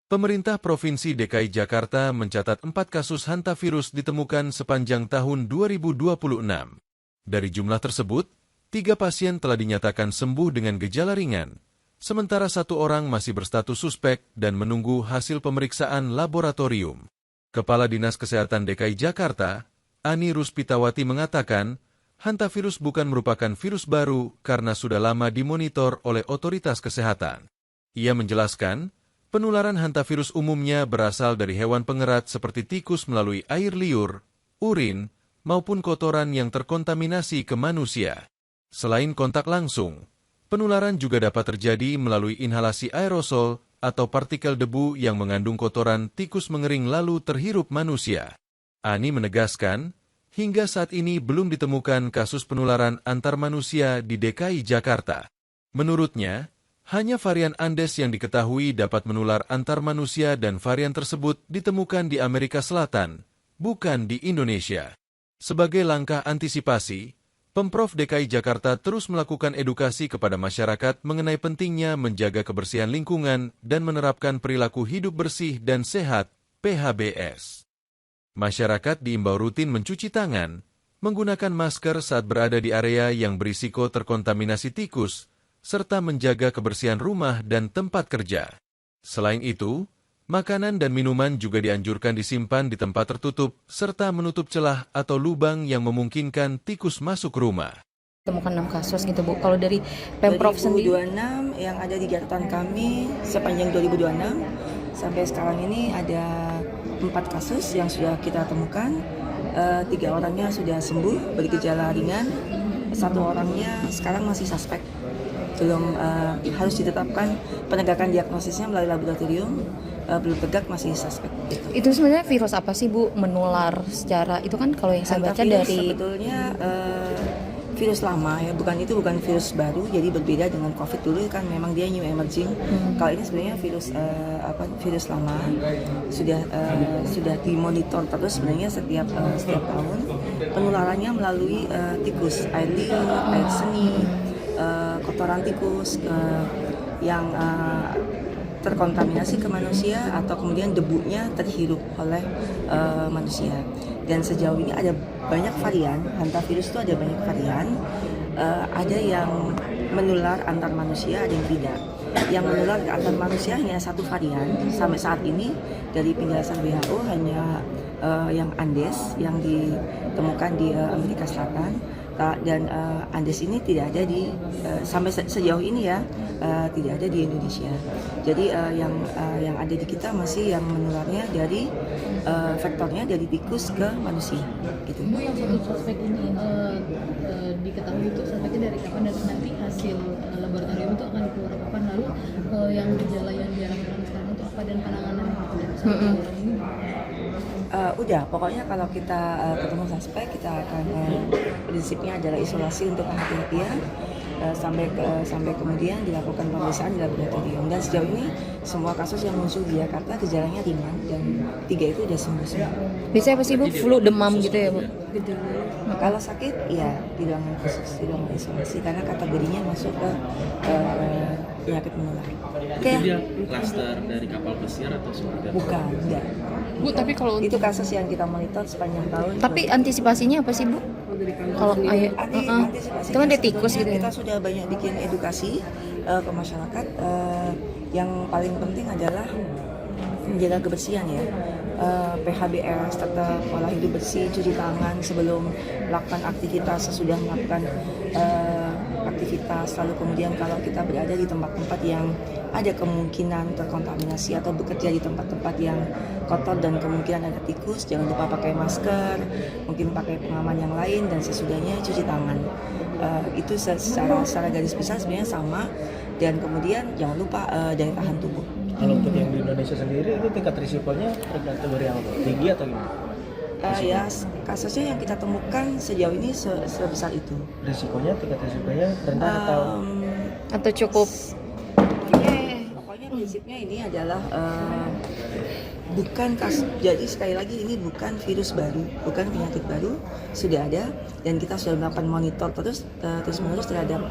Pemerintah Provinsi DKI Jakarta mencatat 4 kasus hantavirus ditemukan sepanjang tahun 2026. Dari jumlah tersebut, 3 pasien telah dinyatakan sembuh dengan gejala ringan, sementara 1 orang masih berstatus suspek dan menunggu hasil pemeriksaan laboratorium. Kepala Dinas Kesehatan DKI Jakarta, Ani Ruspitawati mengatakan, hantavirus bukan merupakan virus baru karena sudah lama dimonitor oleh otoritas kesehatan. Ia menjelaskan, penularan hantavirus umumnya berasal dari hewan pengerat seperti tikus melalui air liur, urin, maupun kotoran yang terkontaminasi ke manusia. Selain kontak langsung, penularan juga dapat terjadi melalui inhalasi aerosol atau partikel debu yang mengandung kotoran tikus mengering lalu terhirup manusia. Ani menegaskan, hingga saat ini belum ditemukan kasus penularan antar manusia di DKI Jakarta. Menurutnya, hanya varian Andes yang diketahui dapat menular antar manusia dan varian tersebut ditemukan di Amerika Selatan, bukan di Indonesia. Sebagai langkah antisipasi, Pemprov DKI Jakarta terus melakukan edukasi kepada masyarakat mengenai pentingnya menjaga kebersihan lingkungan dan menerapkan perilaku hidup bersih dan sehat, PHBS. Masyarakat diimbau rutin mencuci tangan, menggunakan masker saat berada di area yang berisiko terkontaminasi tikus, serta menjaga kebersihan rumah dan tempat kerja. Selain itu, makanan dan minuman juga dianjurkan disimpan di tempat tertutup, serta menutup celah atau lubang yang memungkinkan tikus masuk rumah. Temukan 6 kasus gitu Bu. Kalau dari Pemprov sendiri 2026 yang ada di catatan kami sepanjang 2026 sampai sekarang ini ada 4 kasus yang sudah kita temukan. 3 orangnya sudah sembuh bergejala ringan, 1 orangnya sekarang masih suspek. Belum harus ditetapkan penegakan diagnosisnya melalui laboratorium, belum tegak masih suspek. itu sebenarnya virus apa sih Bu menular secara itu kan kalau yang saya baca Hantavirus dari sebetulnya virus lama ya, bukan virus baru, jadi berbeda dengan COVID dulu kan memang dia new emerging. Kalau ini sebenarnya virus lama sudah dimonitor terus sebenarnya setiap tahun penularannya melalui tikus, air liur, air seni, kotoran tikus yang terkontaminasi ke manusia atau kemudian debunya terhirup oleh manusia. Dan sejauh ini ada banyak varian, hantavirus itu ada banyak varian, ada yang menular antar manusia, ada yang tidak. Yang menular antar manusia hanya 1 varian, sampai saat ini dari penjelasan WHO hanya yang Andes yang ditemukan di Amerika Selatan. Dan Andes ini tidak ada di sampai sejauh ini ya tidak ada di Indonesia. Jadi yang ada di kita masih yang menularnya dari vektornya dari tikus ke manusia. Gitu. Bu, yang satu suspek ini diketahui itu suspeknya dari kapan dan nanti hasil laboratorium itu akan keluar kapan, lalu yang gejala yang dialami sekarang itu apa dan penanganan ini? Udah, pokoknya kalau kita ketemu suspek kita akan prinsipnya adalah isolasi untuk kehati-hatian sampai kemudian dilakukan pemeriksaan di laboratorium. Dan sejauh ini semua kasus yang muncul di Jakarta gejalanya ringan dan 3 itu udah sembuh semua. biasanya apa sih Bu? Flu, demam gitu ya Bu? Kalau sakit ya di ruangan khusus, di ruangan isolasi karena kategorinya masuk ke penyakit menular. Itu dia klaster dari kapal pesiar atau seperti apa? Bukan, enggak. Bu, tapi kalau Itu kasus yang kita monitor sepanjang tahun. Tapi antisipasinya apa sih Bu? Kalau Antisipasi itu kan ada tikus gitu ya. Kita sudah banyak bikin edukasi ke masyarakat. Yang paling penting adalah menjaga kebersihan ya. PHBS, tetap pola hidup bersih, cuci tangan sebelum melakukan aktivitas, sesudah melakukan aktivitas, lalu kemudian kalau kita berada di tempat-tempat yang ada kemungkinan terkontaminasi atau bekerja di tempat-tempat yang kotor dan kemungkinan ada tikus, jangan lupa pakai masker, mungkin pakai pengaman yang lain, dan sesudahnya cuci tangan. Itu secara garis besar sebenarnya sama, dan kemudian jangan lupa daya tahan tubuh. Kalau untuk yang di Indonesia sendiri itu tingkat risikonya kategori yang tinggi atau gimana? Ya, kasusnya yang kita temukan sejauh ini sebesar itu. Tingkat risikonya rendah Atau cukup Pokoknya prinsipnya ini adalah Jadi sekali lagi ini bukan virus baru, bukan penyakit baru, sudah ada dan kita sudah melakukan monitor terus-menerus terhadap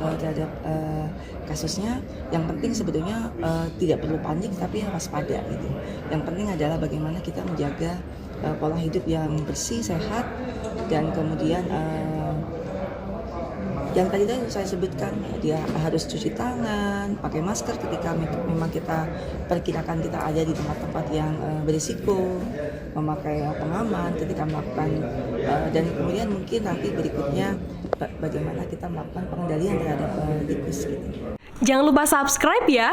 kasusnya. Yang penting sebetulnya tidak perlu panik tapi waspada gitu. Yang penting adalah bagaimana kita menjaga pola hidup yang bersih, sehat, dan kemudian yang tadi saya sebutkan, dia harus cuci tangan, pakai masker ketika memang kita perkirakan kita ada di tempat-tempat yang berisiko, memakai pengaman ketika melakukan, dan kemudian mungkin nanti berikutnya bagaimana kita melakukan pengendalian terhadap tikus gitu. Jangan lupa subscribe ya.